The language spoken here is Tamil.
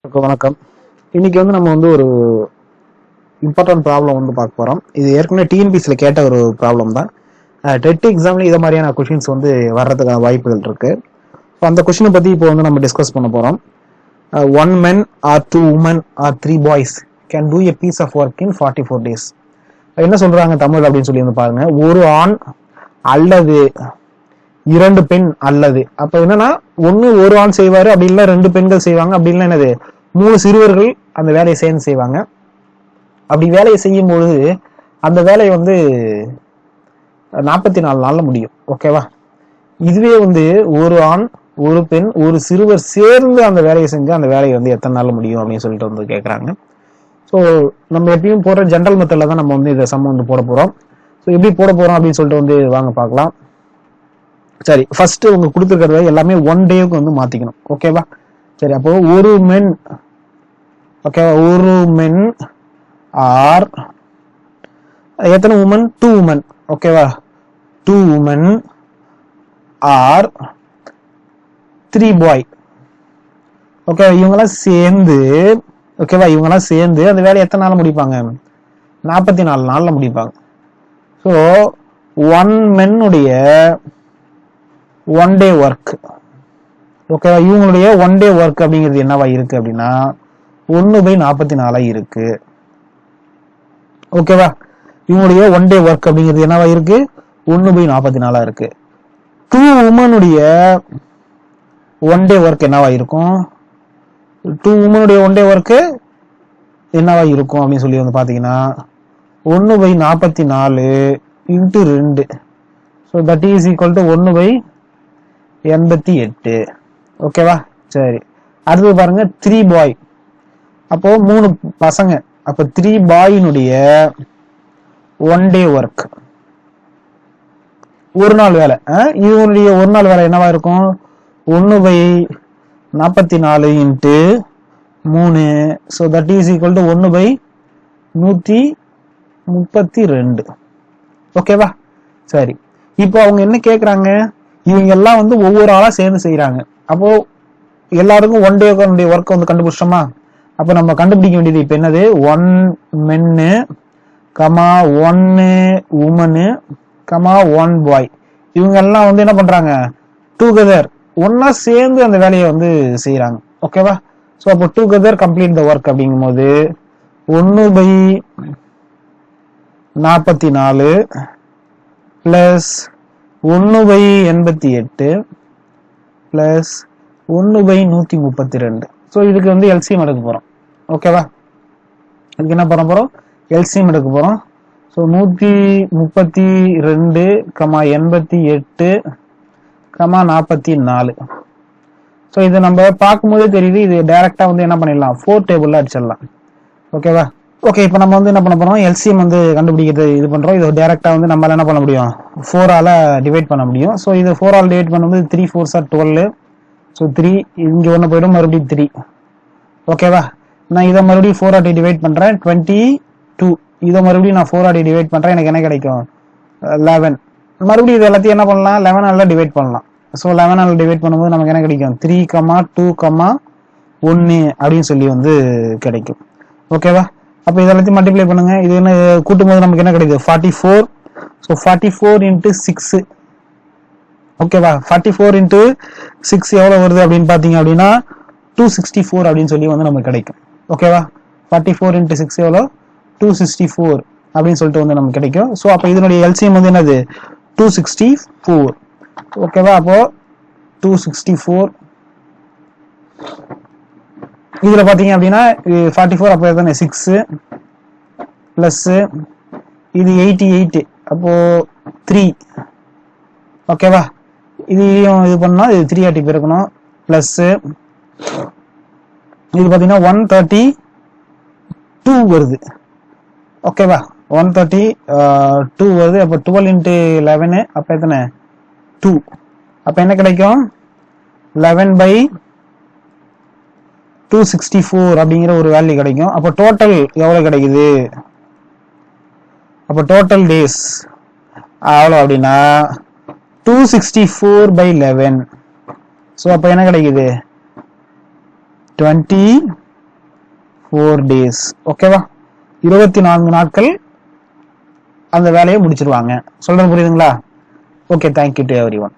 வணக்கம். இன்னைக்கு நம்ம ஒரு இம்பார்ட்டன்ட் ப்ராப்ளம் பார்க்க போறோம். இது ஏற்கனவே டிஎன்பிசியில் கேட்ட ஒரு ப்ராப்ளம் தான். டெட் எக்ஸாம்ல இதை மாதிரியான கொஷின்ஸ் வர்றதுக்கான வாய்ப்புகள் இருக்கு. ஸோ அந்த கொஷினை பத்தி இப்போ நம்ம டிஸ்கஸ் பண்ண போறோம். 1 men or 2 women or 3 boys can do a piece of work in 44 days. என்ன சொல்றாங்க தமிழ் அப்படின்னு சொல்லி பாருங்க. ஒரு ஆண் அல்லது 2 பெண் அல்லது அப்ப என்னன்னா ஒன்னு ஒரு ஆண் செய்வாரு, அப்படி இல்லை 2 பெண்கள் செய்வாங்க, அப்படி இல்லை என்னது 3 சிறுவர்கள் அந்த வேலையை சேர்ந்து செய்வாங்க. அப்படி வேலையை செய்யும் பொழுது அந்த வேலையை 44 நாள்ல முடியும். ஓகேவா? இதுவே ஒரு ஆண் ஒரு பெண் ஒரு சிறுவர் சேர்ந்து அந்த வேலையை செஞ்சு அந்த வேலையை எத்தனை நாள்ல முடியும் அப்படின்னு சொல்லிட்டு கேட்கறாங்க. ஸோ நம்ம எப்பயும் போடுற ஜென்ரல் மெத்தட்ல தான் நம்ம இதை சம் போட போறோம். ஸோ எப்படி போட போறோம் அப்படின்னு சொல்லிட்டு வாங்க பார்க்கலாம். சரி, ஃபர்ஸ்ட் உங்க கொடுத்துருக்கிறத எல்லாமே 1 டேவுக்கு மாத்திக்கணும். ஓகேவா? சரி, அப்போ ஒரு மென், ஓகே, ஒரு மென் ஆர் எத்தனை உமன்? 2 உமன். ஓகேவா? 2 உமன் ஆர் 3 பாய். ஓகே, இவங்கெல்லாம் சேர்ந்து, ஓகேவா, இவங்கெல்லாம் சேர்ந்து அந்த வேலையை எத்தனை நாள்ல முடிப்பாங்க? 44 நாள்ல முடிப்பாங்க. ஸோ 1 மென்னுடைய 1 டே ஒர்க், ஓகேவா, இவங்களுடைய 1 டே ஒர்க் அப்படிங்கிறது என்னவா இருக்கு அப்படின்னா 1/44 இருக்கு. ஓகேவா? இவங்களுடைய 1 டே ஒர்க் அப்படிங்கிறது என்னவா இருக்கு? 1/44 இருக்கு. 2 உமனுடைய 1 டே ஒர்க் என்னவா இருக்கும்? 2 உமனுடைய 1 டே ஒர்க் என்னவா இருக்கும் அப்படின்னு சொல்லி பாத்தீங்கன்னா 1/44 × 2. So that is equal to 1/88. ஓகேவா? சரி, அடுத்து பாருங்க 3 பாய். அப்போ 3 பசங்க. அப்ப 3 பாயினுடைய 1 டே ஒர்க், ஒரு நாள் வேலை. இவனுடைய ஒரு நாள் வேலை என்னவா இருக்கும்? 1/44 × 3. So that is equal to 1/132. ஓகேவா? சரி, இப்போ அவங்க என்ன கேக்குறாங்க? இவங்க எல்லாம் ஒவ்வொரு ஆளா சேர்ந்து செய்யறாங்க. அப்போ எல்லாருக்கும் 1 டே ஒர்க் கண்டுபிடிச்சோமா? அப்ப நம்ம கண்டுபிடிக்க வேண்டியது இப்ப என்னது? 1 மென்னு, 1 உமனு, 1 பாய். இவங்க எல்லாம் என்ன பண்றாங்க? டுகெதர் ஒன்னா சேர்ந்து அந்த வேலையை செய்யறாங்க. ஓகேவா? சோ அப்போ டுகெதர் கம்ப்ளீட் த ஒர்க் அப்படிங்கும் போது 1/44 பிளஸ் 1/88 பிளஸ் 1/132. ஸோ இதுக்கு எல்சிஎம் எடுக்க போறோம். ஓகேவா? இதுக்கு என்ன பண்ண போறோம்? எல்சிஎம் எடுக்க போறோம். ஸோ 132, 88, 44. ஸோ இது நம்ம பார்க்கும்போதே தெரியுது. இது டைரக்டா என்ன பண்ணிடலாம்? 4 டேபிள்ல அடிச்சிடலாம். ஓகேவா? ஓகே, இப்போ நம்ம என்ன பண்ண போறோம்? எல்சிஎம் கண்டுபிடிக்கிறது இது பண்றோம். இது டைரக்டா நம்மளால என்ன பண்ண முடியும்? 4 ஆல டிவைட் பண்ண முடியும். ஸோ இது 4 ஆல் டிவைட் பண்ணும்போது 3 4s are 12. ஸோ 3 இங்க ஒன்று போயிடும், மறுபடியும் 3. ஓகேவா? நான் இதை மறுபடியும் 4 ஆட்டி டிவைட் பண்றேன், 22. இதை மறுபடியும் நான் 4 ஆட்டி டிவைட் பண்றேன், எனக்கு என்ன கிடைக்கும்? 11. மறுபடியும் இது எல்லாத்தையும் என்ன பண்ணலாம்? 11 ஆல டிவைட் பண்ணலாம். ஸோ 11 ஆல டிவைட் பண்ணும்போது நமக்கு என்ன கிடைக்கும்? 3, 2, 1 அப்படின்னு சொல்லி கிடைக்கும். ஓகேவா? அப்ப இதெல்லாத்தையும் மல்டிப்ளை பண்ணுங்க. இது என்ன கூட்டும் போது நமக்கு என்ன கிடைக்குது? 44. ஸோ 44 × 6. ஓகேவா? 44 × 6 எவ்வளவு வருது அப்படின்னு பாத்தீங்க அப்படின்னா 264 அப்படின்னு சொல்லி நமக்கு கிடைக்கும். ஓகேவா? 44 × 6 எவ்வளவு? 264 அப்படின்னு சொல்லிட்டு நமக்கு கிடைக்கும். ஸோ அப்ப இதனுடைய எல்சிஎம் என்னது? 264. ஓகேவா? அப்போ 264 இதுல பாத்தீங்க அப்படின்னா 44 அப்போ எத்தனை? 6 பிளஸ் இது 88, அப்போ 3. ஓகேவா? இதையும் இது பண்ணா இது 3 ஆட்டி பெருக்கணும், பிளஸ் இது பாத்தீங்கன்னா 132 வருது. ஓகேவா? 132 வருது. அப்போ 12 × 11 அப்ப எத்தனை? 2. அப்ப என்ன கிடைக்கும்? 11/264 அப்படிங்கிற ஒரு வேல்யூ கிடைக்கும். அப்போ டோட்டல் எவ்வளவு கிடைக்குது? அப்போ டோட்டல் டேஸ் எவ்வளவு அப்படின்னா 264/11. ஸோ அப்போ என்ன கிடைக்குது? 20 4 days. ஓகேவா? 24 நாட்கள் அந்த வேலையை முடிச்சிருவாங்க. சொல்றது புரியுதுங்களா? Okay, thank you to everyone.